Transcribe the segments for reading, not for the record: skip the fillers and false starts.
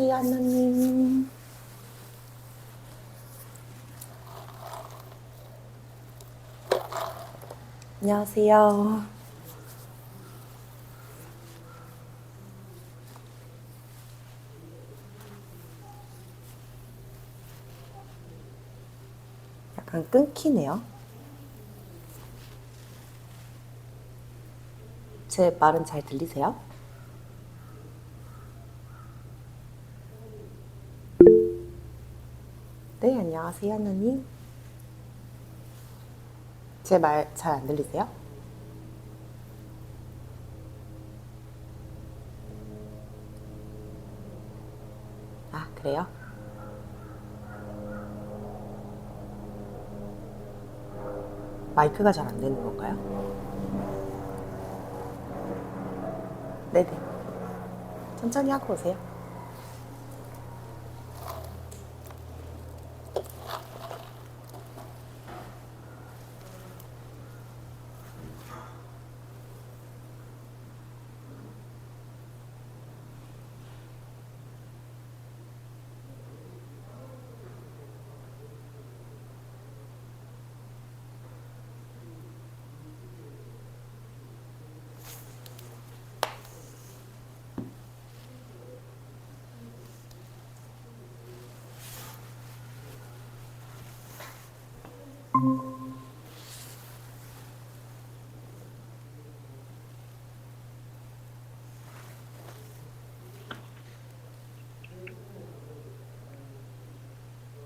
안녕하세요, 하나님. 안녕하세요. 약간 끊기네요. 제 말은 잘 들리세요? 네, 안녕하세요, 하나님. 제 말 잘 안 들리세요? 아, 그래요? 마이크가 잘 안 되는 건가요? 네네. 천천히 하고 오세요.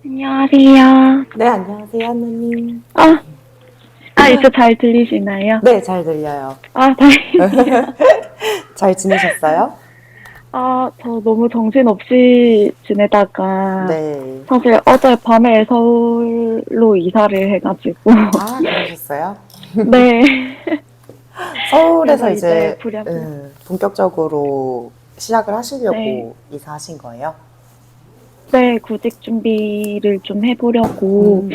안녕하세요. 네, 안녕하세요, 하나님. 이제 잘 들리시나요? 네, 잘 들려요. 다행이에요. 잘 지내셨어요? 저 너무 정신없이 지내다가, 네. 사실 어젯밤에 서울로 이사를 해가지고, 아, 그러셨어요? 네. 서울에서 그래서 이제 이제 부랴부랴, 본격적으로 시작을 네. 하시려고 이사하신 거예요? 네, 구직 준비를 좀 해보려고 음,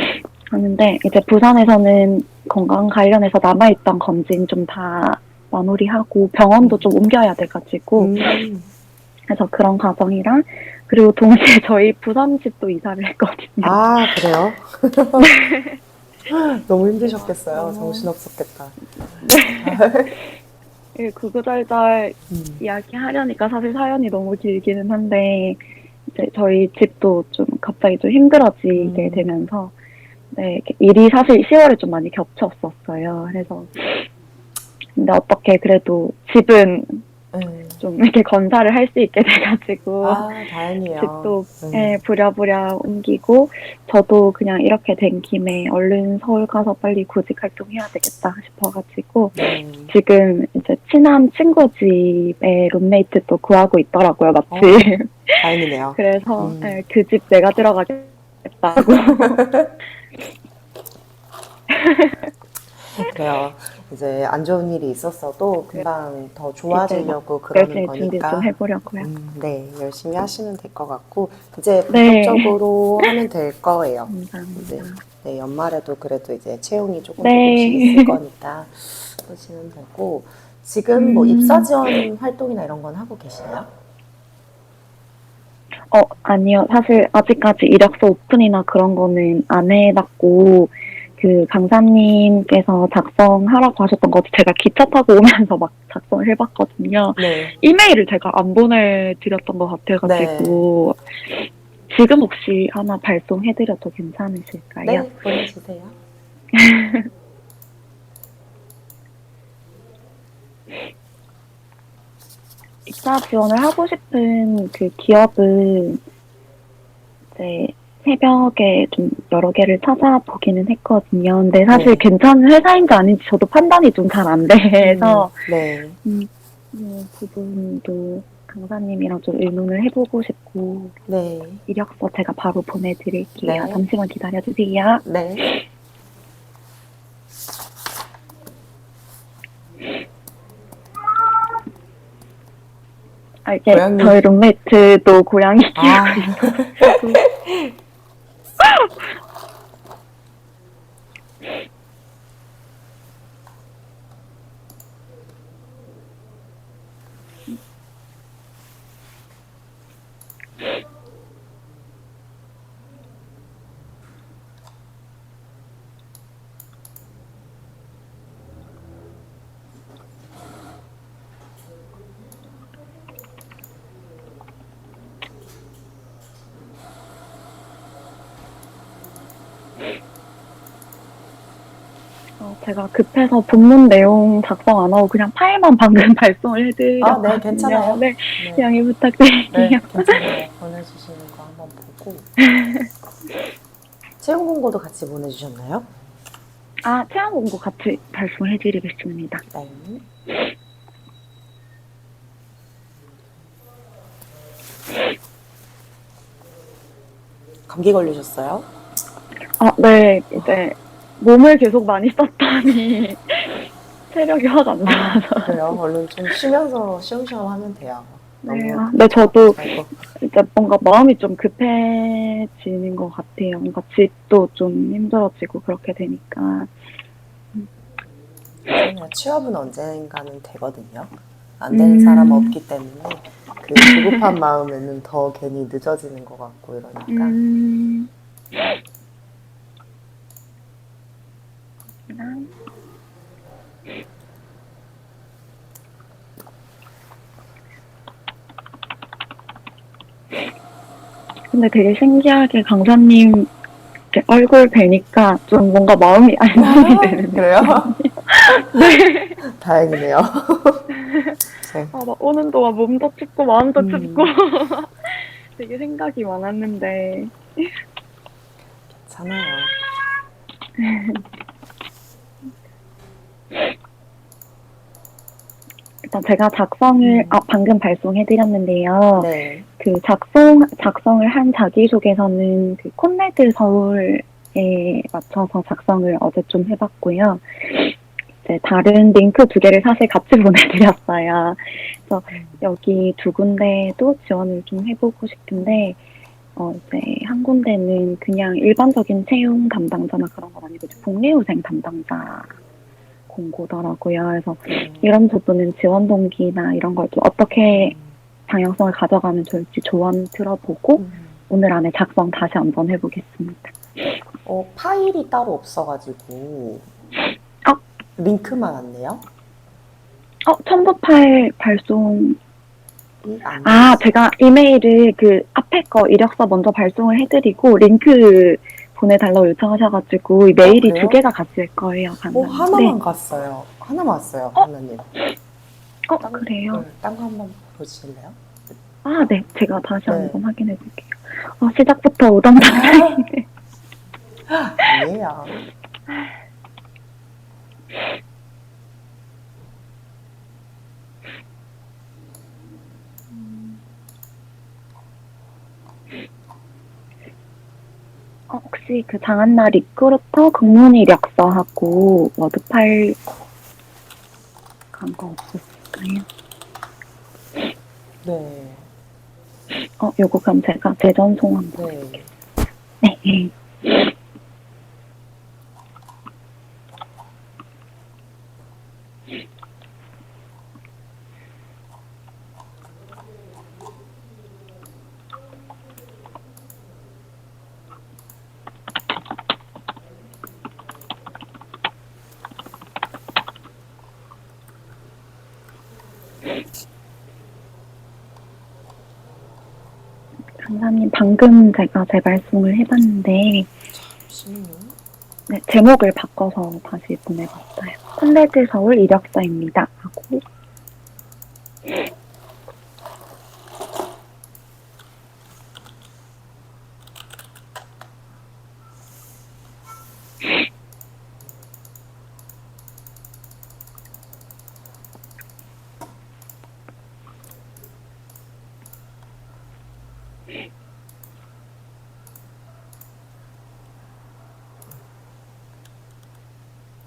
하는데, 이제 부산에서는 건강 관련해서 남아있던 검진 좀 다 마무리하고, 병원도 좀 옮겨야 돼가지고, 음. 그래서 그런 과정이랑 그리고 동시에 저희 부산 집도 이사를 했거든요. 아, 그래요? 너무 그래서 힘드셨겠어요. 너무 정신없었겠다. 구구절절 음, 이야기하려니까 사실 사연이 너무 길기는 한데 이제 저희 집도 좀 갑자기 좀 힘들어지게 음, 되면서 네, 이렇게 일이 사실 10월에 좀 많이 겹쳤었어요. 그래서 근데 어떻게 그래도 집은 음. 좀 이렇게 건사를 할 수 있게 돼가지고 아, 다행이에요. 집도 부랴부랴 옮기고 저도 그냥 이렇게 된 김에 얼른 서울 가서 빨리 구직 활동해야 되겠다 싶어가지고 네. 지금 이제 친한 친구 집에 룸메이트 또 구하고 있더라고요, 마침. 어, 다행이네요. 그래서 음, 그 집 내가 들어가겠다고. 그래요. 이제 안 좋은 일이 있었어도 그래서 금방 더 이제 막 좋아지려고 그러는 열심히 준비 좀 거니까, 해보려고요. 네, 열심히 하시면 될 것 같고, 이제 네, 본격적으로 하면 될 거예요. 이제, 감사합니다. 네, 연말에도 그래도 이제 채용이 조금씩 있을 네. 거니까 보시면 되고, 지금 뭐 입사 음. 지원 활동이나 이런 건 하고 계시나요? 아니요. 사실 아직까지 이력서 오픈이나 그런 거는 안 해봤고, 그 강사님께서 작성하라고 하셨던 것도 제가 기차 타고 오면서 막 작성을 해봤거든요. 네, 이메일을 제가 안 보내드렸던 것 네, 같아가지고, 지금 혹시 하나 발송해드려도 괜찮으실까요? 네, 보내주세요. 입사 지원을 하고 싶은 그 기업은 이제 새벽에 좀 여러 개를 찾아보기는 했거든요. 근데 사실 네, 괜찮은 회사인지 아닌지 저도 판단이 좀 잘 안 돼서, 네. 음, 부분도 강사님이랑 좀 의논을 해보고 싶고, 네, 이력서 제가 바로 보내드릴게요. 네, 잠시만 기다려주세요. 네. 이제 고양이. 저희 룸메이트도 고양이 키우고 아, 있어가지고, 제가 급해서 본문 내용 작성 안 하고 그냥 파일만 방금 발송을 해드렸거든요. 네, 괜찮아요. 네, 네, 양해 부탁드릴게요. 네, 괜찮아요. 보내주시는 거 한번 보고. 채용 공고도 같이 보내주셨나요? 체험 공고 같이 발송을 해드리겠습니다. 네. 감기 걸리셨어요? 네, 이제 몸을 계속 많이 썼더니 체력이 확 안 나와서. 그래요? 얼른 좀 쉬면서 쉬엄쉬엄 하면 돼요. 네, 너무 네, 저도 아이고. 이제 뭔가 마음이 좀 급해지는 것 같아요. 뭔가 집도 좀 힘들어지고 그렇게 되니까. 괜찮아요. 취업은 언젠가는 되거든요. 안 되는 사람 없기 때문에 그 조급한 마음에는 더 괜히 늦어지는 것 같고 이러니까. 근데 되게 신기하게 강사님 이렇게 얼굴 뵈니까 좀 뭔가 마음이 안정이 되는. 그래요? 네. 다행이네요. 네. 막 오는 동안 몸도 춥고 마음도 음. 춥고 되게 생각이 많았는데. 괜찮아요. 일단 제가 작성을 방금 발송해드렸는데요. 네. 그 작성을 한 자기소개서는 그 콘레드 서울에 맞춰서 작성을 어제 좀 해봤고요. 이제 다른 링크 2개를 사실 같이 보내드렸어요. 그래서 여기 2군데도 지원을 좀 해보고 싶은데, 이제 한 군데는 그냥 일반적인 채용 담당자나 그런 건 아니고 복리후생 담당자 공고더라고요. 그래서 이런 부분은 지원 동기나 이런 걸 좀 어떻게 방향성을 가져가면 좋을지 조언 들어보고 오늘 안에 작성 다시 한번 해보겠습니다. 파일이 따로 없어가지고 링크만 왔네요. 첨부 파일 발송. 안 제가 이메일을 그 앞에 거 이력서 먼저 발송을 해드리고 링크 보내달라고 요청하셔가지고 메일이 그래요? 2개가 갔을 거예요. 방금. 하나만 갔어요. 하나만 왔어요, 하나님. 그래요? 딴 거 한번 보실래요? 네. 제가 다시 네. 한번 확인해 볼게요. 시작부터 우당탕탕이네. 아니에요. 혹시 그 장한나 리크루터 공문 이력서하고 워드 파일 간 거 없었을까요? 네. 요거 그럼 제가 재전송 한번. 네. 네. 강사님, 방금 제가 재발송을 해봤는데, 네, 제목을 바꿔서 다시 보내봤어요. 콘레드 서울 이력서입니다. 하고.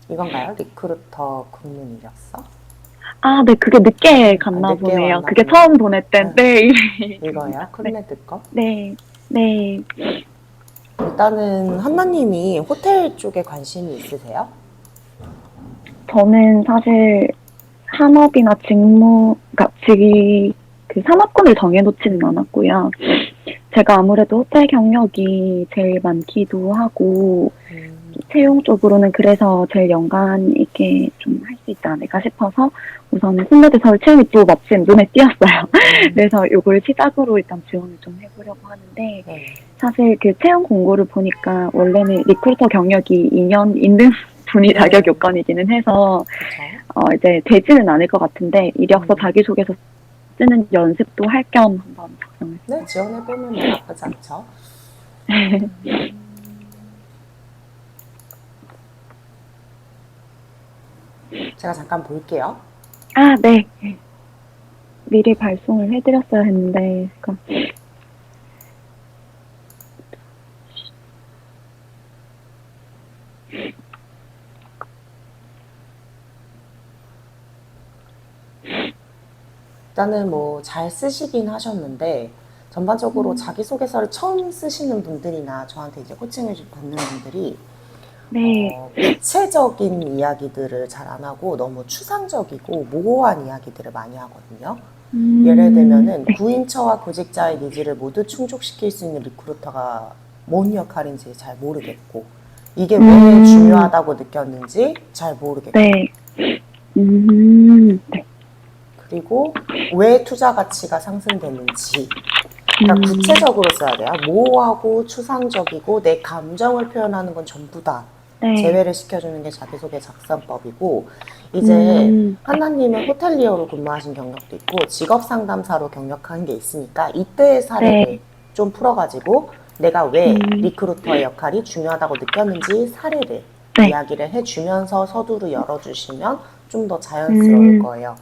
이건가요? 리크루터 공문 이력서? 네, 그게 늦게 갔나 늦게 보네요. 왔나 그게 보네요. 처음 보낼 때인데. 이거요? 콘레드 거? 네. 일단은 한나님이 호텔 쪽에 관심이 있으세요? 저는 사실 산업이나 그 산업군을 정해놓지는 않았고요. 제가 아무래도 호텔 경력이 제일 많기도 하고, 채용 쪽으로는 그래서 제일 연관 있게 좀 할 수 있지 않을까 싶어서 우선은 콘레드 서울 채용이 또 마침 눈에 띄었어요. 그래서 이걸 시작으로 일단 지원을 좀 해보려고 하는데 네. 사실 그 채용 공고를 보니까 원래는 리크루터 경력이 2년 있는 분이 네. 자격 요건이기는 해서 그렇죠. 이제 되지는 않을 것 같은데 이력서 음. 자기소개서 쓰는 연습도 할 겸 한번 작성을 네, 지원해보면 뭐 나쁘지 않죠. 제가 잠깐 볼게요. 아, 네. 미리 발송을 해드렸어야 했는데 그러니까 일단은 뭐 잘 쓰시긴 하셨는데 전반적으로 자기소개서를 처음 쓰시는 분들이나 저한테 이제 코칭을 좀 받는 분들이 네. 구체적인 이야기들을 잘 안 하고 너무 추상적이고 모호한 이야기들을 많이 하거든요. 예를 들면은 네. 구인처와 구직자의 니즈를 모두 충족시킬 수 있는 리크루터가 뭔 역할인지 잘 모르겠고 이게 왜 중요하다고 느꼈는지 잘 모르겠고 네. 네. 그리고 왜 투자 가치가 상승되는지 그러니까 구체적으로 써야 돼요. 모호하고 추상적이고 내 감정을 표현하는 건 전부 다 네. 제외를 시켜주는 게 자기소개 작성법이고 이제 하나님은 호텔리어로 근무하신 경력도 있고 직업상담사로 경력한 게 있으니까 이때의 사례를 네. 좀 풀어가지고 내가 왜 리크루터의 역할이 중요하다고 느꼈는지 사례를 네. 이야기를 해주면서 서두를 열어주시면 좀 더 자연스러울 거예요.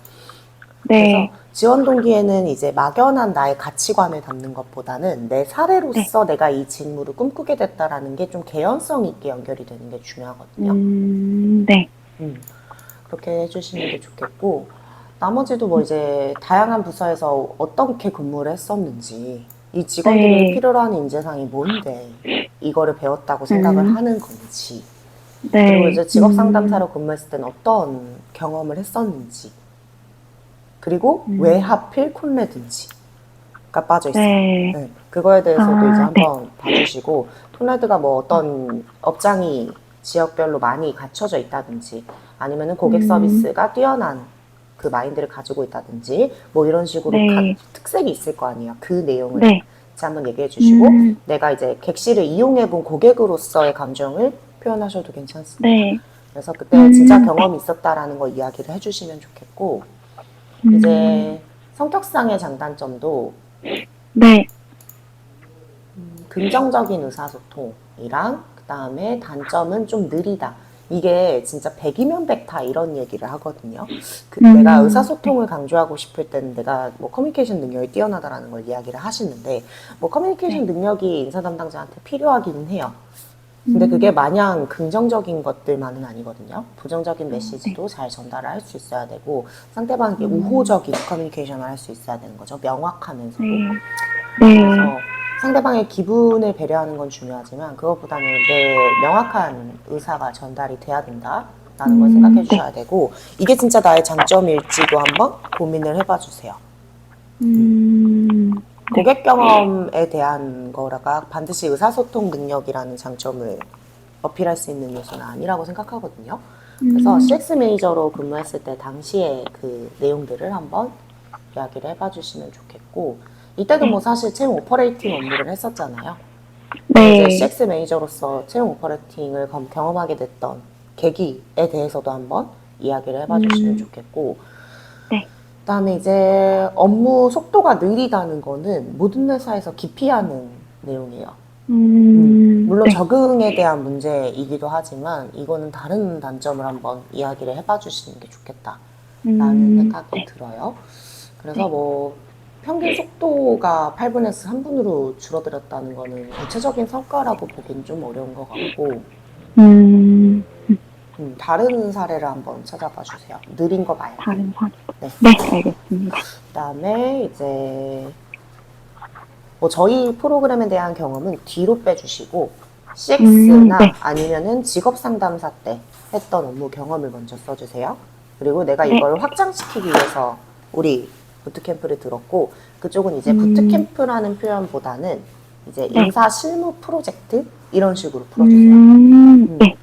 네. 그래서 지원 동기에는 이제 막연한 나의 가치관을 담는 것보다는 내 사례로서 내가 이 직무를 꿈꾸게 됐다라는 게 좀 개연성 있게 연결이 되는 게 중요하거든요. 네. 그렇게 해주시는 게 좋겠고 나머지도 뭐 이제 다양한 부서에서 어떻게 근무를 했었는지 이 직원들이 네. 필요로 하는 인재상이 뭔데 이거를 배웠다고 생각을 하는 건지 네. 그리고 이제 직업 상담사로 근무했을 때는 어떤 경험을 했었는지 그리고 왜 하필 콘레드인지가 빠져 있어요. 네. 네, 그거에 대해서도 아, 이제 네. 한번 봐주시고 콘레드가 뭐 어떤 업장이 지역별로 많이 갖춰져 있다든지 아니면은 고객 서비스가 뛰어난 그 마인드를 가지고 있다든지 뭐 이런 식으로 네. 특색이 있을 거 아니에요. 그 내용을 네. 이제 한번 얘기해 주시고 내가 이제 객실을 이용해 본 고객으로서의 감정을 표현하셔도 괜찮습니다. 네. 그래서 그때 진짜 경험이 있었다라는 거 이야기를 해주시면 좋겠고 이제 성격상의 장단점도 네. 긍정적인 의사소통이랑 그 다음에 단점은 좀 느리다. 이게 진짜 백이면 백타 이런 얘기를 하거든요. 내가 의사소통을 강조하고 싶을 때는 내가 뭐 커뮤니케이션 능력이 뛰어나다라는 걸 이야기를 하시는데 뭐 커뮤니케이션 능력이 인사 담당자한테 필요하기는 해요. 근데 그게 마냥 긍정적인 것들만은 아니거든요. 부정적인 메시지도 잘 전달을 할 수 있어야 되고 상대방에게 우호적인 커뮤니케이션을 할 수 있어야 되는 거죠. 명확하면서도. 그래서 상대방의 기분을 배려하는 건 중요하지만 그것보다는 내 명확한 의사가 전달이 돼야 된다라는 걸 생각해 주셔야 되고 이게 진짜 나의 장점일지도 한번 고민을 해봐 주세요. 고객 경험에 대한 거라가 반드시 의사소통 능력이라는 장점을 어필할 수 있는 요소는 아니라고 생각하거든요. 그래서 CX 매니저로 근무했을 때 당시에 그 내용들을 한번 이야기를 해봐 주시면 좋겠고 이때도 뭐 사실 채용 오퍼레이팅 업무를 했었잖아요. 네. 이제 CX 매니저로서 채용 오퍼레이팅을 경험하게 됐던 계기에 대해서도 한번 이야기를 해봐 주시면 좋겠고 네. 그다음에 이제 업무 속도가 느리다는 거는 모든 회사에서 기피하는 내용이에요. 물론 네. 적응에 대한 문제이기도 하지만 이거는 다른 단점을 한번 이야기를 해봐 주시는 게 좋겠다라는 생각이 들어요. 그래서 뭐 평균 속도가 8분에서 3분으로 줄어들었다는 거는 구체적인 성과라고 보기는 좀 어려운 것 같고 다른 사례를 한번 찾아봐 주세요. 느린 거 말고. 다른 사례. 네. 네, 알겠습니다. 그다음에 이제 뭐 저희 프로그램에 대한 경험은 뒤로 빼주시고 CX나 네. 아니면은 직업 상담사 때 했던 업무 경험을 먼저 써주세요. 그리고 내가 이걸 확장시키기 위해서 우리 부트캠프를 들었고 그쪽은 이제 부트캠프라는 표현보다는 이제 네. 인사 실무 프로젝트 이런 식으로 풀어주세요. 네.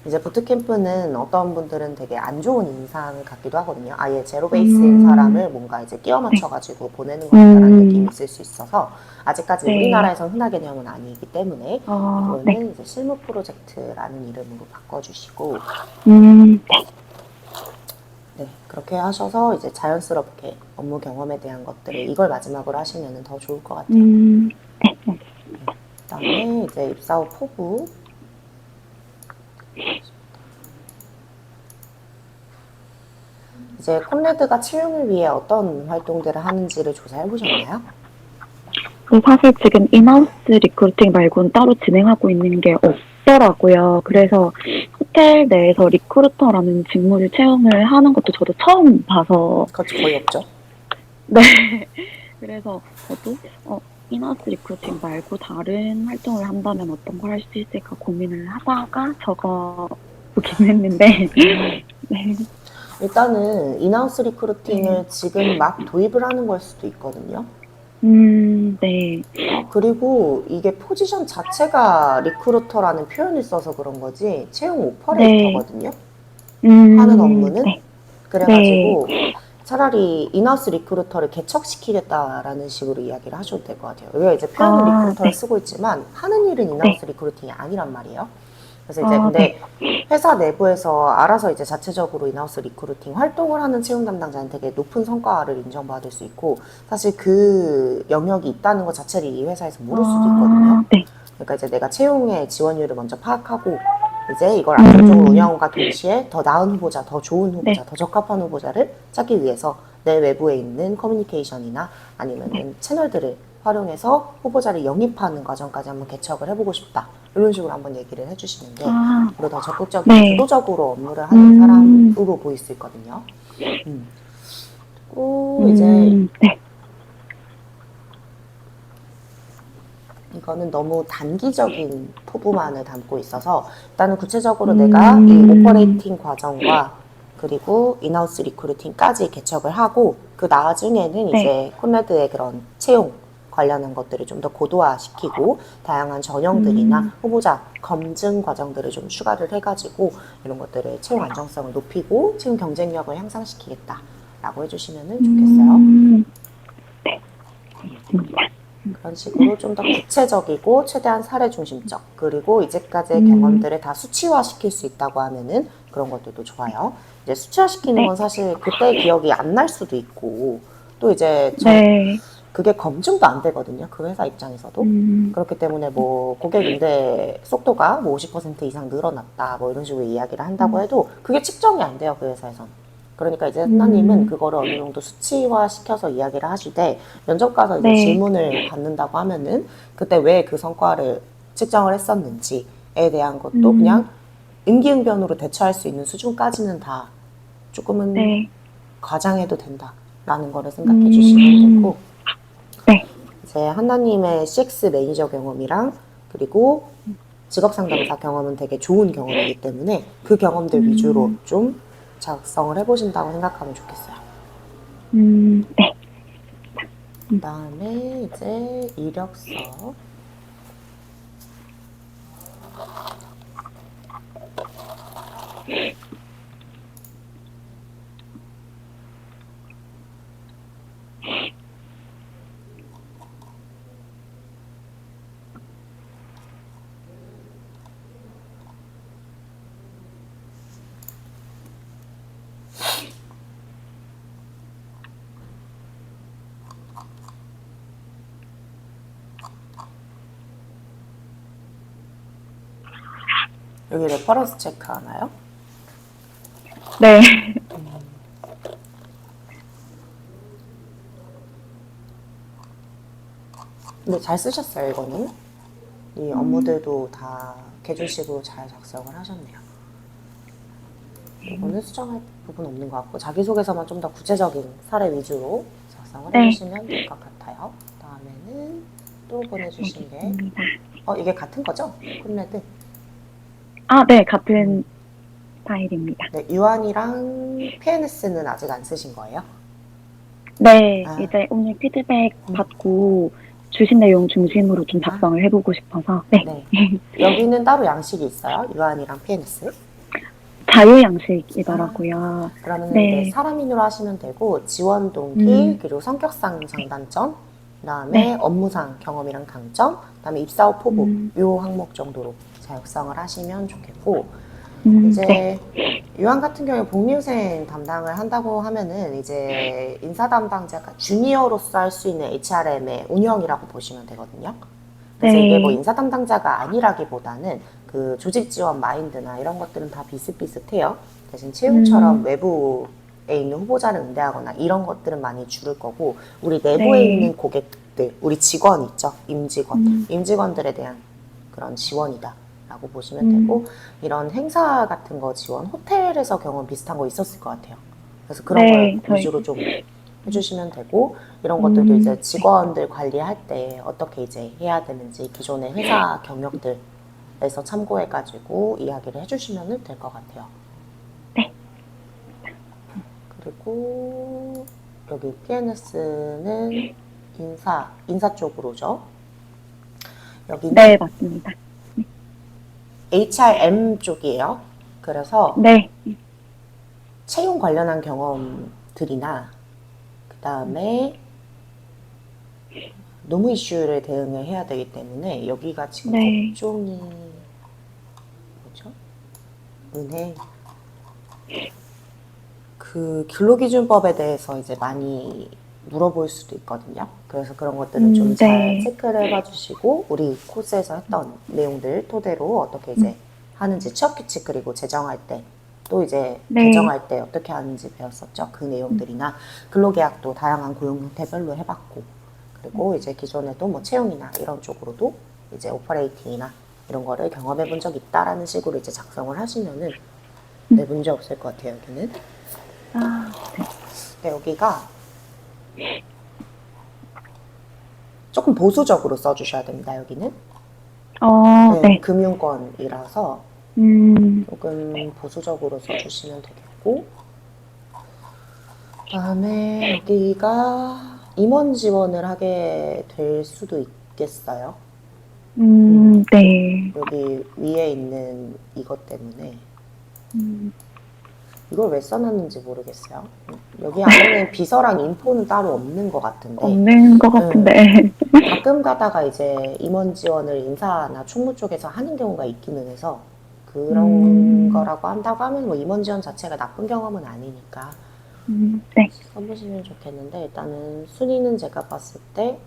이제 부트캠프는 어떤 분들은 되게 안 좋은 인상을 갖기도 하거든요. 아예 제로 베이스인 사람을 뭔가 이제 끼워 맞춰가지고 보내는 것 같다라는 느낌이 있을 수 있어서 아직까지 네. 우리나라에선 흔한 개념은 아니기 때문에 네. 이거는 이제 실무 프로젝트라는 이름으로 바꿔주시고 네, 그렇게 하셔서 이제 자연스럽게 업무 경험에 대한 것들을 이걸 마지막으로 하시면 더 좋을 것 같아요. 그다음에 이제 입사 후 포부 이제 콘레드가 채용을 위해 어떤 활동들을 하는지를 조사해 보셨나요? 사실 지금 인하우스 리크루팅 말고는 따로 진행하고 있는 게 없더라고요. 그래서 호텔 내에서 리크루터라는 직무를 채용을 하는 것도 저도 처음 봐서 그렇죠, 거의 없죠. 네. 그래서 저도 인하우스 리크루팅 말고 다른 활동을 한다면 어떤 걸 할 수 있을까 고민을 하다가 적어 보긴 했는데 네. 일단은 인하우스 리크루팅을 지금 막 도입을 하는 걸 수도 있거든요. 네. 그리고 이게 포지션 자체가 리크루터라는 표현을 써서 그런 거지 채용 오퍼레이터거든요. 하는 업무는. 네. 그래가지고 차라리 인하우스 리크루터를 개척시키겠다라는 식으로 이야기를 하셔도 될 것 같아요. 우리가 이제 표현은 리크루터를 쓰고 있지만 하는 일은 인하우스 리크루팅이 아니란 말이에요. 그래서 이제 근데 회사 내부에서 알아서 이제 자체적으로 인하우스 리크루팅 활동을 하는 채용 담당자는 되게 높은 성과를 인정받을 수 있고 사실 그 영역이 있다는 것 자체를 이 회사에서 모를 수도 있거든요. 그러니까 이제 내가 채용의 지원율을 먼저 파악하고 이제 이걸 안정적으로 운영함과 동시에 더 나은 후보자, 더 좋은 후보자, 더 적합한 후보자를 찾기 위해서 내 외부에 있는 커뮤니케이션이나 아니면은 채널들을 활용해서 후보자를 영입하는 과정까지 한번 개척을 해보고 싶다. 이런 식으로 한번 얘기를 해주시는 게 앞으로 더 적극적이고 주도적으로 업무를 하는 사람으로 보일 수 있거든요. 그리고 이제 이거는 너무 단기적인 포부만을 담고 있어서 일단은 구체적으로 내가 이 오퍼레이팅 과정과 그리고 인하우스 리크루팅까지 개척을 하고 그 나중에는 이제 콘레드의 그런 채용 관련한 것들을 좀 더 고도화시키고 다양한 전형들이나 후보자 검증 과정들을 좀 추가를 해가지고 이런 것들을 채용 안정성을 높이고 채용 경쟁력을 향상시키겠다라고 해주시면 좋겠어요. 그런 식으로 좀 더 구체적이고 최대한 사례 중심적 그리고 이제까지의 경험들을 다 수치화시킬 수 있다고 하면은 그런 것들도 좋아요. 이제 수치화시키는 건 사실 그때의 기억이 안 날 수도 있고 또 이제 그게 검증도 안 되거든요. 그 회사 입장에서도. 그렇기 때문에 뭐 고객 응대 속도가 뭐 50% 이상 늘어났다 뭐 이런 식으로 이야기를 한다고 해도 그게 측정이 안 돼요. 그 회사에선. 그러니까 이제 하나님은 그거를 어느 정도 수치화 시켜서 이야기를 하시되 면접 가서 이제 질문을 받는다고 하면은 그때 왜 그 성과를 측정을 했었는지에 대한 것도 그냥 임기응변으로 대처할 수 있는 수준까지는 다 조금은 과장해도 된다라는 거를 생각해 주시면 되고 이제 하나님의 CX 매니저 경험이랑 그리고 직업 상담사 경험은 되게 좋은 경험이기 때문에 그 경험들 위주로 좀 작성을 해보신다고 생각하면 좋겠어요. 그 다음에 이제 이력서. 여기 레퍼런스 체크 하나요? 네. 근데 잘 쓰셨어요, 이거는. 이 업무들도 다 계주식으로 잘 작성을 하셨네요. 이거는 수정할 부분 없는 것 같고 자기소개서만 좀 더 구체적인 사례 위주로 작성을 해주시면 될 것 같아요. 다음에는 또 보내주신 게 이게 같은 거죠? 콘레드? 네, 같은 파일입니다. 네, 유한이랑 PNS는 아직 안 쓰신 거예요? 네, 이제 오늘 피드백 받고 주신 내용 중심으로 좀 작성을 해보고 싶어서. 네. 네. 여기는 따로 양식이 있어요? 유한이랑 PNS? 자유양식이더라고요. 그러면 네. 이제 사람인으로 하시면 되고 지원 동기 그리고 성격상 장단점 그다음에 업무상 경험이랑 강점 그다음에 입사 후 포부 요 항목 정도로 작성을 하시면 좋겠고 이제 네. 유한 같은 경우에 복리후생 담당을 한다고 하면은 이제 인사 담당자가 주니어로서 할 수 있는 HRM의 운영이라고 보시면 되거든요. 그래서 네. 이게 뭐 인사 담당자가 아니라기보다는 그 조직 지원 마인드나 이런 것들은 다 비슷비슷해요. 대신 채용처럼 외부에 있는 후보자를 응대하거나 이런 것들은 많이 줄을 거고 우리 내부에 네. 있는 고객들, 우리 직원 있죠. 임직원. 임직원들에 대한 그런 지원이다. 라고 보시면 되고 이런 행사 같은 거 지원, 호텔에서 경험 비슷한 거 있었을 것 같아요. 그래서 그런 네, 걸 위주로 좀 해주시면 되고 이런 것들도 이제 직원들 관리할 때 어떻게 이제 해야 되는지 기존의 회사 경력들에서 참고해가지고 이야기를 해주시면 될 것 같아요. 네. 그리고 여기 PNS는 인사 쪽으로죠. 여기는 네, 맞습니다. HRM 쪽이에요. 그래서 네. 채용 관련한 경험들이나 그 다음에 노무 이슈를 대응을 해야 되기 때문에 여기가 지금 네. 업종이 뭐죠? 은행 그 근로기준법에 대해서 이제 많이 물어볼 수도 있거든요. 그래서 그런 것들은 좀 잘 네. 체크를 해봐 주시고 우리 코스에서 했던 내용들 토대로 어떻게 이제 하는지 취업규칙 그리고 제정할 때 또 이제 네. 개정할 때 어떻게 하는지 배웠었죠. 그 내용들이나 근로계약도 다양한 고용 형태별로 해봤고 그리고 이제 기존에도 뭐 채용이나 이런 쪽으로도 이제 오퍼레이팅이나 이런 거를 경험해 본 적 있다라는 식으로 이제 작성을 하시면은 네, 문제 없을 것 같아요. 여기는. 아, 네, 여기가 조금 보수적으로 써주셔야 됩니다. 여기는 네. 금융권이라서 조금 보수적으로 써주시면 되겠고 그다음에 여기가 임원 지원을 하게 될 수도 있겠어요. 네. 여기 위에 있는 이것 때문에 이걸 왜 써놨는지 모르겠어요. 여기 안에는 비서랑 인포는 따로 없는 것 같은데 없는 것 같은데. 가끔 가다가 이제 임원 지원을 인사나 총무 쪽에서 하는 경우가 있기는 해서 그런 거라고 한다고 하면 뭐 임원 지원 자체가 나쁜 경험은 아니니까 네. 써보시면 좋겠는데 일단은 순위는 제가 봤을 때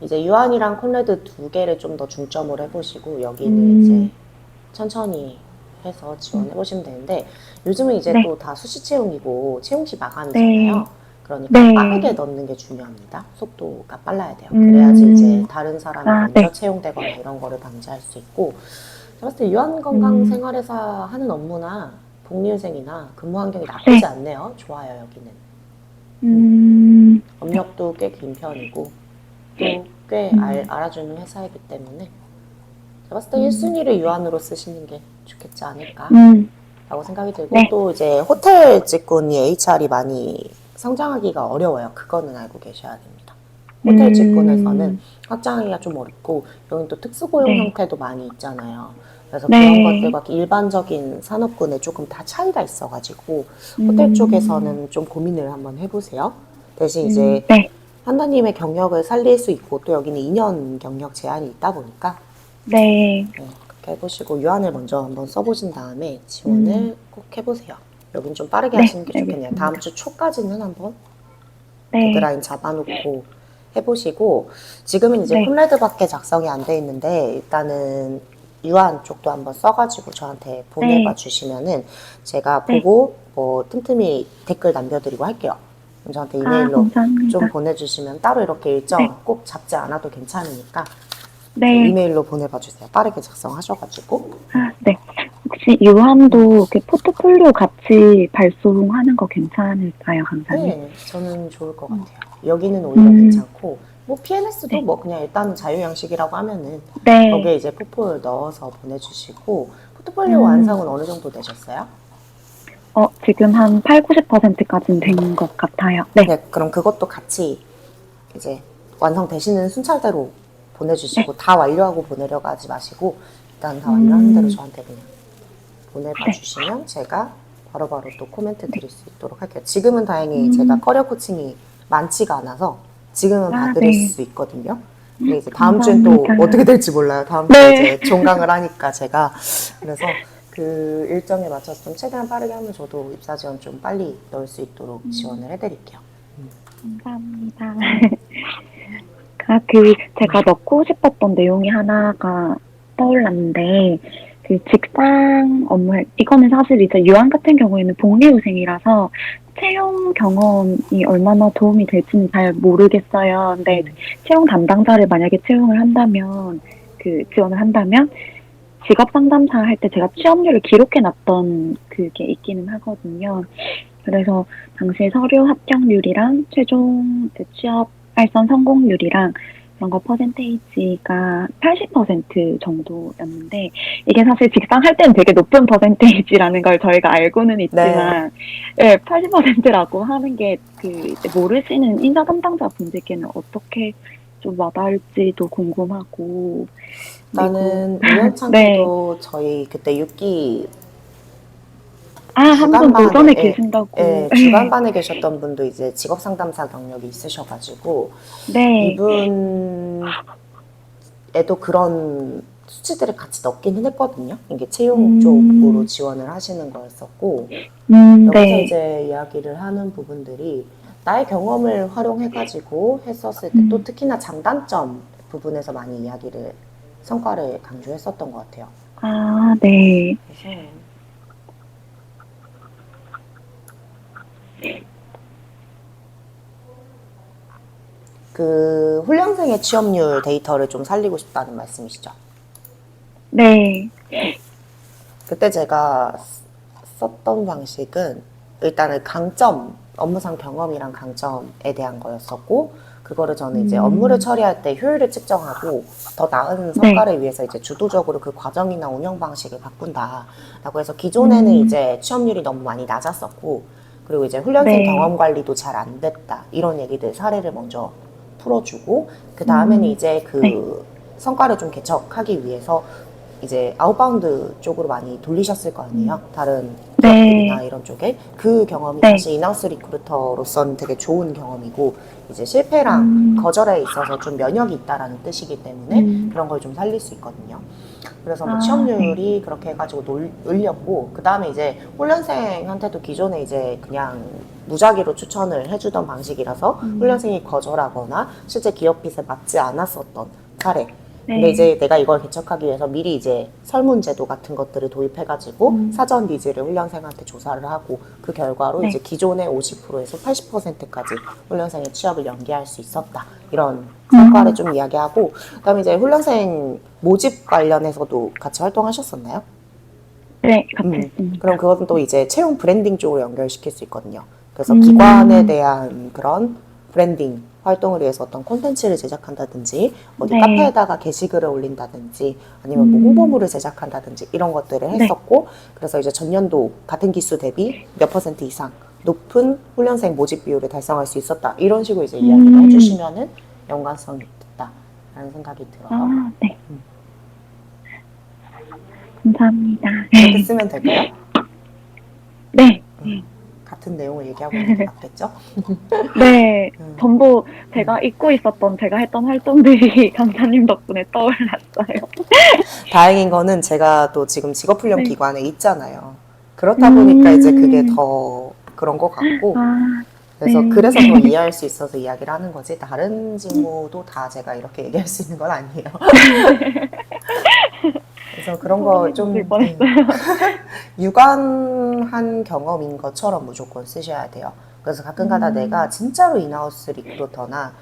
이제 유한이랑 콘레드 두 개를 좀 더 중점으로 해보시고 여기는 이제 천천히 해서 지원해보시면 되는데 요즘은 이제 또 다 수시 채용이고 채용시 마감이잖아요. 그러니까 빠르게 넣는 게 중요합니다. 속도가 빨라야 돼요. 그래야지 이제 다른 사람이 먼저 채용되거나 이런 거를 방지할 수 있고 제가 봤을 때 유한건강생활에서 하는 업무나 복리후생이나 근무 환경이 나쁘지 않네요. 좋아요, 여기는. 업력도 꽤 긴 편이고 또 꽤 알아주는 회사이기 때문에 제가 봤을 때 1순위를 유한으로 쓰시는 게 좋겠지 않을까 라고 생각이 들고 또 이제 호텔 직군이 HR이 많이 성장하기가 어려워요. 그거는 알고 계셔야 됩니다. 호텔 직군에서는 확장하기가 좀 어렵고 여긴 또 특수고용 형태도 많이 있잖아요. 그래서 그런 것들과 일반적인 산업군에 조금 다 차이가 있어가지고 호텔 쪽에서는 좀 고민을 한번 해보세요. 대신 이제 한다님의 경력을 살릴 수 있고 또 여기는 2년 경력 제한이 있다 보니까 그렇게 해보시고 유한을 먼저 한번 써보신 다음에 지원을 꼭 해보세요. 여긴 좀 빠르게 하시는 게 좋겠네요. 다음 주 초까지는 한번 데드라인 잡아놓고 해보시고 지금은 이제 콘레드밖에 작성이 안 돼 있는데 일단은 유한 쪽도 한번 써가지고 저한테 보내봐 주시면은 제가 보고 뭐 틈틈이 댓글 남겨드리고 할게요. 저한테 이메일로 좀 보내주시면 따로 이렇게 일정 꼭 잡지 않아도 괜찮으니까 이메일로 보내봐 주세요. 빠르게 작성하셔가지고. 네. 혹시 유한도 이렇게 포트폴리오 같이 발송하는 거 괜찮을까요, 강사님? 네, 저는 좋을 것 같아요. 여기는 오히려 괜찮고, 뭐 PNS도 뭐 그냥 일단은 자유양식이라고 하면은 거기에 이제 포폴 넣어서 보내주시고 포트폴리오 완성은 어느 정도 되셨어요? 지금 한 8, 90%까지는 된 것 같아요. 네. 네, 그럼 그것도 같이 이제 완성되시는 순찰대로 네. 보내주시고 다 완료하고 보내려고 하지 마시고 일단 다 완료하는 대로 음, 저한테 그냥 보내봐 네. 주시면 제가 바로바로 또 코멘트 드릴 수 있도록 할게요. 지금은 다행히 제가 음, 커리어 코칭이 많지가 않아서 지금은 아, 봐드릴 네. 수 있거든요. 근데 이제 다음 주엔 또 감사합니다. 어떻게 될지 몰라요. 다음 주에 네. 이제 종강을 하니까 제가 그래서 그 일정에 맞춰서 좀 최대한 빠르게 하면 저도 입사 지원 좀 빨리 넣을 수 있도록 지원을 해드릴게요. 감사합니다. 제가 넣고 싶었던 내용이 하나가 떠올랐는데, 직장 업무, 이거는 사실 이제 유한 같은 경우에는 복리후생이라서 채용 경험이 얼마나 도움이 될지는 잘 모르겠어요. 근데 채용 담당자를 만약에 채용을 한다면, 지원을 한다면, 직업 상담사 할 때 제가 취업률을 기록해 놨던 그게 있기는 하거든요. 그래서 당시에 서류 합격률이랑 최종 취업 알선 성공률이랑 이런 거 퍼센테이지가 80% 정도였는데 이게 사실 직장할 때는 되게 높은 퍼센테이지라는 걸 저희가 알고는 네. 있지만 예, 80%라고 하는 게 모르시는 인사 담당자 분들께는 어떻게 좀 와닿을지도 궁금하고 그리고 일단은 네. 우연찮게도 저희 그때 6기 한 분 주간반에 노전에 계신다고. 주간반에 계셨던 분도 이제 직업 상담사 경력이 있으셔가지고 네. 이분에도 그런 수치들을 같이 넣기는 했거든요. 이게 채용 쪽으로 음, 지원을 하시는 거였었고 여기서 네. 이제 이야기를 하는 부분들이 나의 경험을 활용해가지고 했었을 때 또 음. 특히나 장단점 부분에서 많이 이야기를 성과를 강조했었던 것 같아요. 아, 네. 그래서 그 훈련생의 취업률 데이터를 좀 살리고 싶다는 말씀이시죠? 네. 그때 제가 썼던 방식은 일단은 강점, 업무상 경험이랑 강점에 대한 거였었고, 그거를 저는 이제 업무를 음, 처리할 때 효율을 측정하고 더 나은 네. 성과를 위해서 이제 주도적으로 그 과정이나 운영 방식을 바꾼다라고 해서 기존에는 음, 이제 취업률이 너무 많이 낮았었고, 그리고 이제 훈련생 네. 경험 관리도 잘 안 됐다. 이런 얘기들 사례를 먼저 풀어주고, 그 다음에는 음, 이제 네. 그 성과를 좀 개척하기 위해서 이제 아웃바운드 쪽으로 많이 돌리셨을 거 아니에요. 다른 기업들이나 네. 이런 쪽에. 그 경험이 네. 사실 인하우스 리크루터로서는 되게 좋은 경험이고, 이제 실패랑 음, 거절에 있어서 좀 면역이 있다라는 뜻이기 때문에 음, 그런 걸 좀 살릴 수 있거든요. 그래서 뭐 아, 네. 취업률이 그렇게 해가지고 올렸고, 그 다음에 이제 훈련생한테도 기존에 이제 그냥 무작위로 추천을 해주던 방식이라서 음, 훈련생이 거절하거나 실제 기업핏에 맞지 않았었던 사례. 근데 네. 이제 내가 이걸 개척하기 위해서 미리 이제 설문제도 같은 것들을 도입해가지고 음, 사전 니즈를 훈련생한테 조사를 하고 그 결과로 이제 네. 기존의 50%에서 80%까지 훈련생의 취업을 연계할 수 있었다. 이런 성과를 음, 좀 이야기하고 그다음에 이제 훈련생 모집 관련해서도 같이 활동하셨었나요? 네. 같이 그럼 했습니다. 그것은 또 이제 채용 브랜딩 쪽으로 연결시킬 수 있거든요. 그래서 기관에 음, 대한 그런 브랜딩 활동을 위해서 어떤 콘텐츠를 제작한다든지, 어디 네. 카페에다가 게시글을 올린다든지, 아니면 뭐 음, 홍보물을 제작한다든지 이런 것들을 네. 했었고, 그래서 이제 전년도 같은 기수 대비 몇 퍼센트 이상 높은 훈련생 모집 비율을 달성할 수 있었다. 이런 식으로 이제 이야기를 음, 해주시면은 연관성이 있다라는 생각이 들어요. 아, 네. 감사합니다. 그렇게 쓰면 될까요? 네. 같은 내용을 얘기하고 있는 게 맞겠죠? 네, 전부 제가 잊고 있었던 제가 했던 활동들이 강사님 덕분에 떠올랐어요. 다행인 거는 제가 또 지금 직업훈련 네. 기관에 있잖아요. 그렇다 보니까 이제 그게 음, 더 그런 것 같고, 아, 네. 그래서 더 이해할 수 있어서 이야기를 하는 거지, 다른 직무도 다 제가 이렇게 얘기할 수 있는 건 아니에요. 그래서 그런 거 소름이 돋을 좀, 뻔했어요. 유관한 경험인 것처럼 무조건 쓰셔야 돼요. 그래서 가끔가다 내가 음, 진짜로 인하우스 리크루터나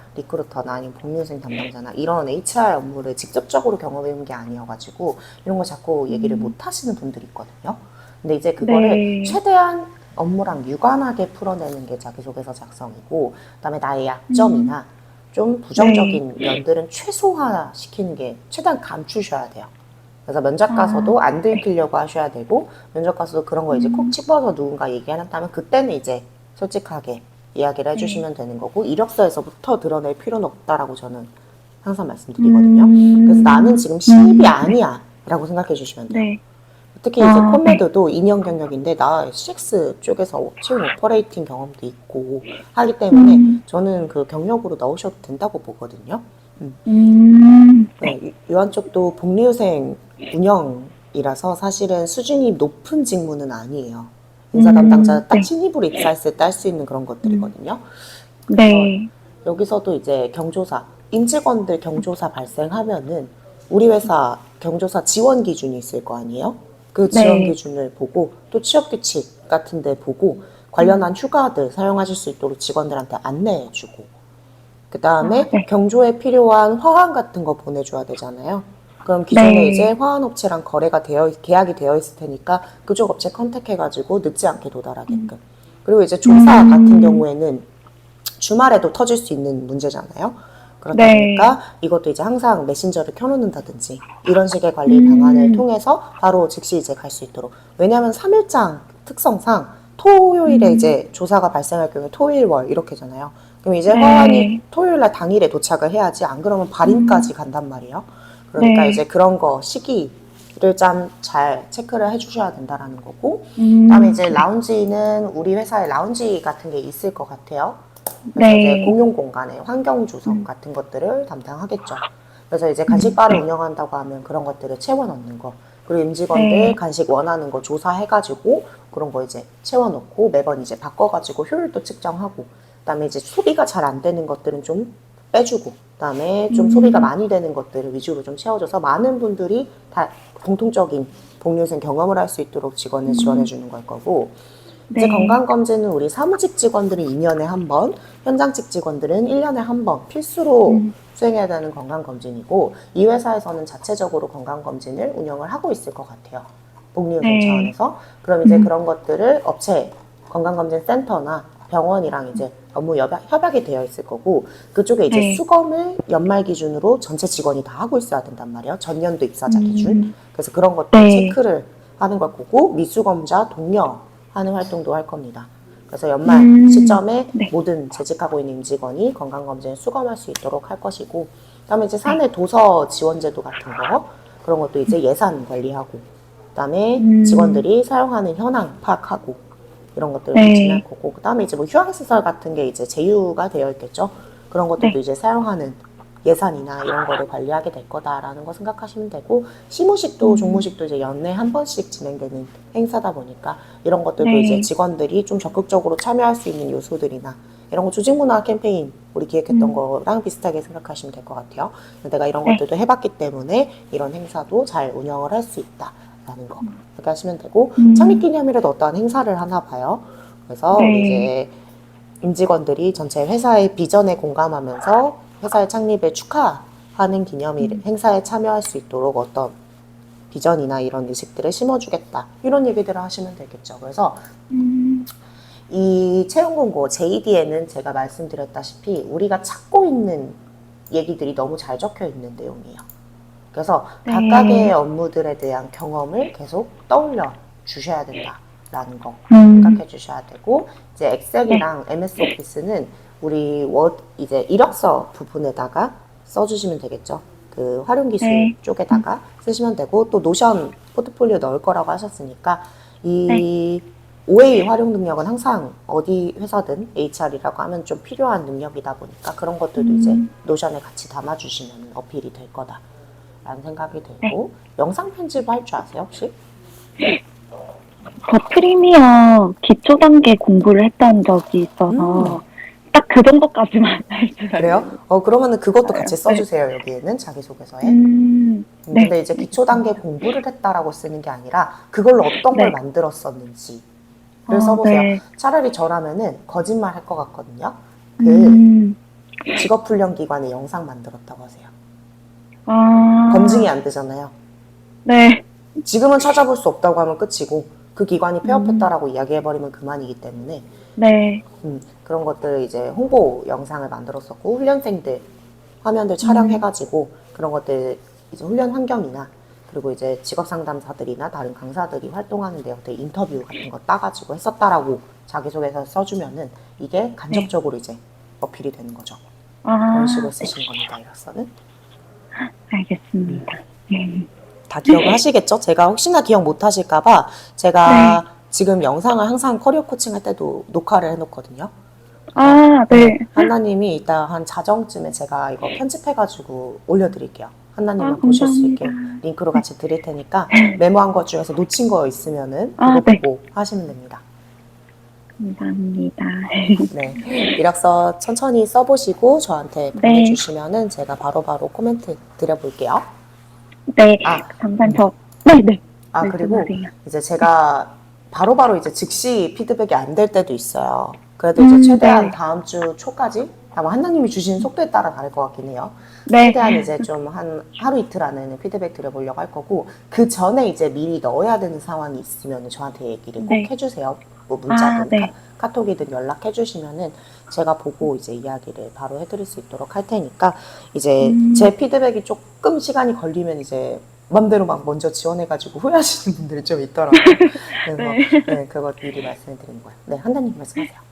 아니면 복리후생 담당자나 이런 HR 업무를 직접적으로 경험해본 게 아니어가지고 이런 거 자꾸 얘기를 못 하시는 분들이 있거든요. 근데 이제 그거를 네. 최대한 업무랑 유관하게 풀어내는 게 자기소개서 작성이고, 그다음에 나의 음, 약점이나 좀 네. 부정적인 면들은 최소화 시키는 게 최대한 감추셔야 돼요. 그래서 면접 가서도 안 들키려고 하셔야 되고, 면접 가서도 그런 거 이제 콕 집어서 누군가 얘기해놨다면 그때는 이제 솔직하게 이야기를 해주시면 되는 거고, 이력서에서부터 드러낼 필요는 없다라고 저는 항상 말씀드리거든요. 그래서 나는 지금 신입이 아니야 라고 생각해 주시면 돼요. 네. 특히 이제 콤메드도 2년 경력인데 나 CX 쪽에서 채용 오퍼레이팅 경험도 있고 하기 때문에 저는 그 경력으로 넣으셔도 된다고 보거든요. 네, 유한 쪽도 복리후생 운영이라서 사실은 수준이 높은 직무는 아니에요. 인사 담당자 딱 네. 신입으로 입사했을 때 할 수 있는 그런 것들이거든요. 네. 여기서도 이제 경조사, 임직원들 경조사 발생하면은 우리 회사 경조사 지원 기준이 있을 거 아니에요? 그 지원 네. 기준을 보고 또 취업 규칙 같은 데 보고 관련한 휴가들 사용하실 수 있도록 직원들한테 안내해주고, 그 다음에 네. 경조에 필요한 화환 같은 거 보내줘야 되잖아요. 그럼 기존에 네. 이제 화환업체랑 계약이 되어 있을 테니까 그쪽 업체 컨택해가지고 늦지 않게 도달하게끔. 그리고 이제 조사 같은 경우에는 주말에도 터질 수 있는 문제잖아요. 그러다 네. 보니까 이것도 이제 항상 메신저를 켜놓는다든지 이런 식의 관리 방안을 통해서 바로 즉시 이제 갈 수 있도록. 왜냐하면 3일장 특성상 토요일에 이제 조사가 발생할 경우에 토일 월 이렇게잖아요. 그럼 이제 네. 화환이 토요일날 당일에 도착을 해야지, 안 그러면 발인까지 간단 말이에요. 그러니까 네. 이제 그런 거 시기를 잘 체크를 해주셔야 된다라는 거고, 그다음에 이제 라운지는 우리 회사에 라운지 같은 게 있을 것 같아요. 그래서 네. 이제 공용 공간의 환경 조성 같은 것들을 담당하겠죠. 그래서 이제 간식바를 운영한다고 하면 그런 것들을 채워 넣는 거, 그리고 임직원들 네. 간식 원하는 거 조사해가지고 그런 거 이제 채워 넣고 매번 이제 바꿔가지고 효율도 측정하고, 그다음에 이제 소비가 잘 안 되는 것들은 좀 빼주고, 그다음에 좀 소비가 많이 되는 것들을 위주로 좀 채워줘서 많은 분들이 다 공통적인 복리후생 경험을 할 수 있도록 직원을 지원해 주는 걸 거고, 이제 네. 건강검진은 우리 사무직 직원들은 2년에 한 번, 현장직 직원들은 1년에 한 번 필수로 수행해야 되는 건강검진이고, 이 회사에서는 자체적으로 건강검진을 운영을 하고 있을 것 같아요. 복리후생 네. 차원에서. 그럼 이제 그런 것들을 업체, 건강검진 센터나 병원이랑 이제 업무 협약이 되어 있을 거고, 그쪽에 이제 네. 수검을 연말 기준으로 전체 직원이 다 하고 있어야 된단 말이에요. 전년도 입사자 기준. 그래서 그런 것들 네. 체크를 하는 걸 거고, 미수검자 독려 하는 활동도 할 겁니다. 그래서 연말 시점에 네. 모든 재직하고 있는 임직원이 건강검진을 수검할 수 있도록 할 것이고, 그다음에 이제 사내 도서 지원제도 같은 거, 그런 것도 이제 예산 관리하고, 그다음에 직원들이 사용하는 현황 파악하고, 이런 것들을 네. 진행할 거고, 그다음에 이제 뭐 휴학시설 같은 게 이제 제휴가 되어 있겠죠. 그런 것들도 네. 이제 사용하는 예산이나 이런 거를 관리하게 될 거다라는 거 생각하시면 되고, 시무식도 종무식도 이제 연내 한 번씩 진행되는 행사다 보니까 이런 것들도 네. 이제 직원들이 좀 적극적으로 참여할 수 있는 요소들이나 이런 거 조직문화 캠페인 우리 기획했던 거랑 비슷하게 생각하시면 될 것 같아요. 내가 이런 네. 것들도 해봤기 때문에 이런 행사도 잘 운영을 할 수 있다라는 거 그렇게 하시면 되고, 창립기념일에도 어떠한 행사를 하나 봐요. 그래서 네. 이제 임직원들이 전체 회사의 비전에 공감하면서 회사의 창립을 축하하는 기념일 행사에 참여할 수 있도록 어떤 비전이나 이런 의식들을 심어주겠다, 이런 얘기들을 하시면 되겠죠. 그래서 이 채용공고 JD에는 제가 말씀드렸다시피 우리가 찾고 있는 얘기들이 너무 잘 적혀 있는 내용이에요. 그래서 네. 각각의 업무들에 대한 경험을 계속 떠올려 주셔야 된다라는 거 생각해 주셔야 되고, 이제 엑셀이랑 MS 오피스는 우리 이제 이력서 부분에다가 써주시면 되겠죠. 그 활용기술 네. 쪽에다가 쓰시면 되고, 또 노션 포트폴리오 넣을 거라고 하셨으니까 이 OA 활용 능력은 항상 어디 회사든 HR이라고 하면 좀 필요한 능력이다 보니까 그런 것들도 이제 노션에 같이 담아주시면 어필이 될 거다라는 생각이 들고, 영상 편집 할 줄 아세요 혹시? 저 프리미어 기초 단계 공부를 했던 적이 있어서 딱 그 정도까지만 할 줄 알아요. 그래요? 그러면은 그것도 같이 네. 써주세요, 여기에는 자기소개서에. 네. 근데 이제 기초 단계 공부를 했다라고 쓰는 게 아니라 그걸로 어떤 걸 네. 만들었었는지를 아, 써보세요. 네. 차라리 저라면은 거짓말 할 것 같거든요. 그 직업훈련기관에 영상 만들었다고 하세요. 검증이 안 되잖아요. 네. 지금은 찾아볼 수 없다고 하면 끝이고, 그 기관이 폐업했다라고 이야기해버리면 그만이기 때문에 네. 그런 것들 이제 홍보 영상을 만들었었고, 훈련생들 화면들 촬영해가지고 그런 것들 이제 훈련 환경이나 그리고 이제 직업 상담사들이나 다른 강사들이 활동하는 내용들 인터뷰 같은 거 따가지고 했었다라고 자기소개서 써주면은 이게 간접적으로 이제 어필이 되는 거죠. 그런 식으로 쓰시는 겁니다, 이력서는. 알겠습니다. 다 기억을 하시겠죠? 제가 혹시나 기억 못 하실까봐 제가 지금 영상을 항상 커리어 코칭 할 때도 녹화를 해놓거든요. 네. 한나님이 이따 한 자정쯤에 제가 이거 편집해가지고 올려드릴게요. 한나님만 아, 보실 수 있게 감사합니다. 링크로 같이 드릴 테니까 메모한 것 중에서 놓친 거 있으면은 그거 네. 보고 하시면 됩니다. 감사합니다. 네, 이력서 천천히 써보시고 저한테 네. 보내주시면은 제가 바로바로 코멘트 드려볼게요. 네, 아, 감사합니다. 네. 그리고 말씀하세요. 이제 제가 바로바로 이제 즉시 피드백이 안 될 때도 있어요. 그래도 이제 최대한 네. 다음 주 초까지 아마 한나님이 주신 속도에 따라 다를 것 같긴 해요. 네. 최대한 이제 좀 한 하루 이틀 안에는 피드백 드려보려고 할 거고, 그 전에 이제 미리 넣어야 되는 상황이 있으면 저한테 얘기를 꼭 네. 해주세요. 뭐 문자든 네. 카톡이든 연락해 주시면은 제가 보고 이제 이야기를 바로 해드릴 수 있도록 할 테니까, 이제 제 피드백이 조금 시간이 걸리면 이제 맘대로 막 먼저 지원해가지고 후회하시는 분들이 좀 있더라고요. 그래서 네, 그거 미리 말씀을 드리는 거예요. 네, 한다님 말씀하세요.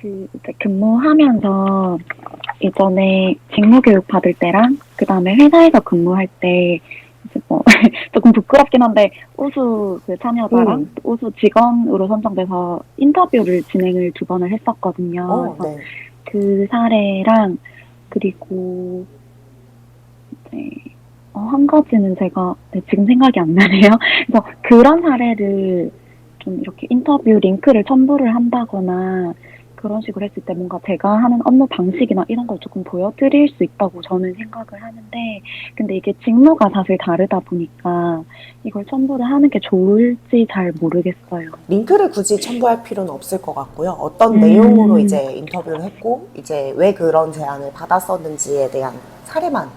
이제 근무하면서 예전에 직무교육 받을 때랑 그 다음에 회사에서 근무할 때 이제 뭐 조금 부끄럽긴 한데 우수 그 참여자랑 우수 직원으로 선정돼서 인터뷰를 진행을 2번을 했었거든요. 그래서 네. 그 사례랑 그리고 이제 한 가지는 제가 지금 생각이 안 나네요. 그래서 그런 사례를 좀 이렇게 인터뷰 링크를 첨부를 한다거나 그런 식으로 했을 때 뭔가 제가 하는 업무 방식이나 이런 걸 조금 보여드릴 수 있다고 저는 생각을 하는데, 근데 이게 직무가 사실 다르다 보니까 이걸 첨부를 하는 게 좋을지 잘 모르겠어요. 링크를 굳이 첨부할 필요는 없을 것 같고요. 어떤 내용으로 이제 인터뷰를 했고, 이제 왜 그런 제안을 받았었는지에 대한 사례만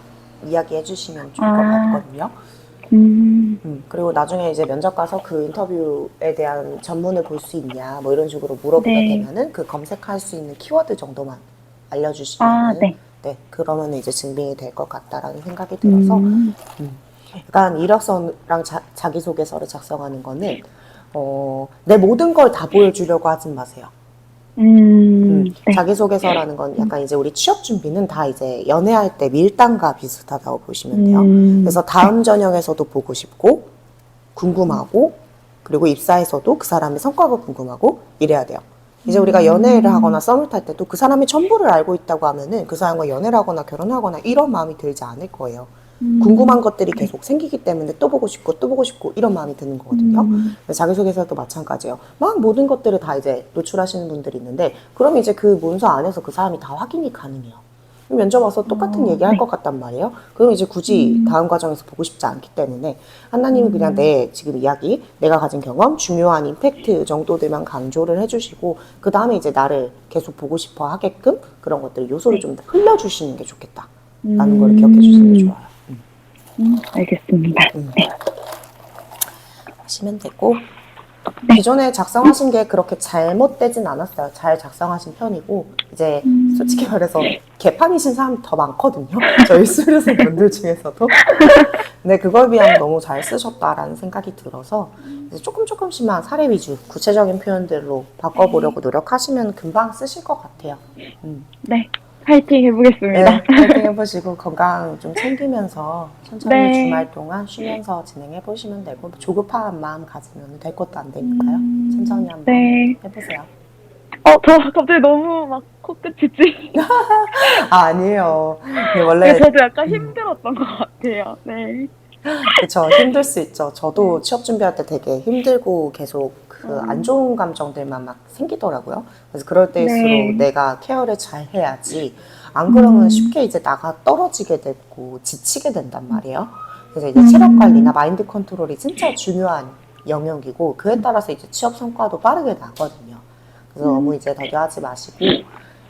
이야기해 주시면 좋을 것 같거든요. 그리고 나중에 이제 면접 가서 그 인터뷰에 대한 전문을 볼 수 있냐, 뭐 이런 식으로 물어보게 되면은 그 검색할 수 있는 키워드 정도만 알려주시면은 네, 그러면 이제 증빙이 될 것 같다라는 생각이 들어서 약간 이력서랑 자기소개서를 작성하는 거는 내 모든 걸 다 보여주려고 하진 마세요. 자기소개서라는 건 약간 이제 우리 취업 준비는 다 이제 연애할 때 밀당과 비슷하다고 보시면 돼요. 그래서 다음 전형에서도 보고 싶고 궁금하고, 그리고 입사에서도 그 사람의 성과가 궁금하고 이래야 돼요. 이제 우리가 연애를 하거나 썸을 탈 때도 그 사람의 전부를 알고 있다고 하면은 그 사람과 연애를 하거나 결혼하거나 이런 마음이 들지 않을 거예요. 궁금한 것들이 계속 생기기 때문에 또 보고 싶고 또 보고 싶고 이런 마음이 드는 거거든요. 자기소개서도 마찬가지예요. 막 모든 것들을 다 이제 노출하시는 분들이 있는데, 그럼 이제 그 문서 안에서 그 사람이 다 확인이 가능해요. 면접 와서 똑같은 얘기 할 것 같단 말이에요. 그럼 이제 굳이 다음 과정에서 보고 싶지 않기 때문에 한나님은 그냥 내 지금 이야기, 내가 가진 경험, 중요한 임팩트 정도들만 강조를 해주시고, 그 다음에 이제 나를 계속 보고 싶어 하게끔 그런 것들 요소를 좀 흘려주시는 게 좋겠다 라는 걸 기억해 주시는 게 좋아요. 알겠습니다. 하시면 되고, 기존에 작성하신 게 그렇게 잘못되진 않았어요. 잘 작성하신 편이고, 이제 솔직히 말해서 개판이신 사람이 더 많거든요. 저희 수료생 분들 중에서도. 근데 그걸 비하면 너무 잘 쓰셨다라는 생각이 들어서 이제 조금씩만 사례 위주 구체적인 표현들로 바꿔보려고 노력하시면 금방 쓰실 것 같아요. 네, 파이팅 해보겠습니다. 네, 파이팅 해보시고 건강 좀 챙기면서 천천히 주말 동안 쉬면서 진행해보시면 되고, 조급한 마음 가지면 될 것도 안 되니까요. 천천히 한번 해보세요. 저 갑자기 너무 막 코끝이 찌. 아니에요. 근데 원래 저도 약간 힘들었던 것 같아요. 네. 그쵸, 힘들 수 있죠. 저도 취업 준비할 때 되게 힘들고 계속 그 안 좋은 감정들만 막 생기더라고요. 그래서 그럴 때일수록 내가 케어를 잘 해야지. 안 그러면 쉽게 이제 나가 떨어지게 되고 지치게 된단 말이에요. 그래서 이제 체력 관리나 마인드 컨트롤이 진짜 중요한 영역이고, 그에 따라서 이제 취업 성과도 빠르게 나거든요. 그래서 너무 이제 더디하지 마시고,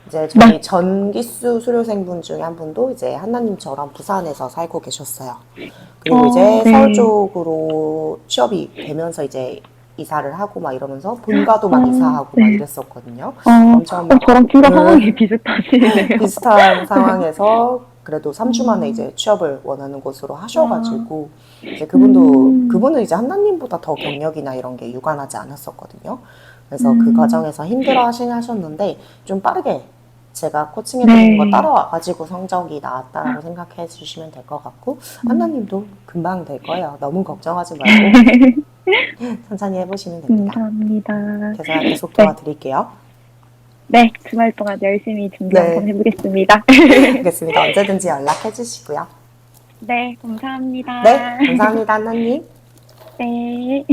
이제 저희 전기수 수료생분 중에 한 분도 이제 한나님처럼 부산에서 살고 계셨어요. 그리고 이제 서울 쪽으로 취업이 되면서 이제 이사를 하고 막 이러면서 본가도 막 이사하고 막 이랬었거든요. 엄청 막 저랑 진짜 상황이 비슷하시네요. 비슷한 상황에서 그래도 3주 만에 이제 취업을 원하는 곳으로 하셔가지고 이제 그분은 이제 한나님보다 더 경력이나 이런 게 유관하지 않았었거든요. 그래서 그 과정에서 힘들어 하셨는데 좀 빠르게 제가 코칭해 드리는 거 따라와가지고 성적이 나왔다라고 생각해 주시면 될 것 같고 한나님도 금방 될 거예요. 너무 걱정하지 말고 천천히 해보시면 됩니다. 감사합니다. 제가 계속 도와드릴게요. 네, 주말 동안 열심히 준비 한번 해보겠습니다. 알겠습니다. 언제든지 연락해 주시고요. 네, 감사합니다. 네, 감사합니다, 한나님. 네.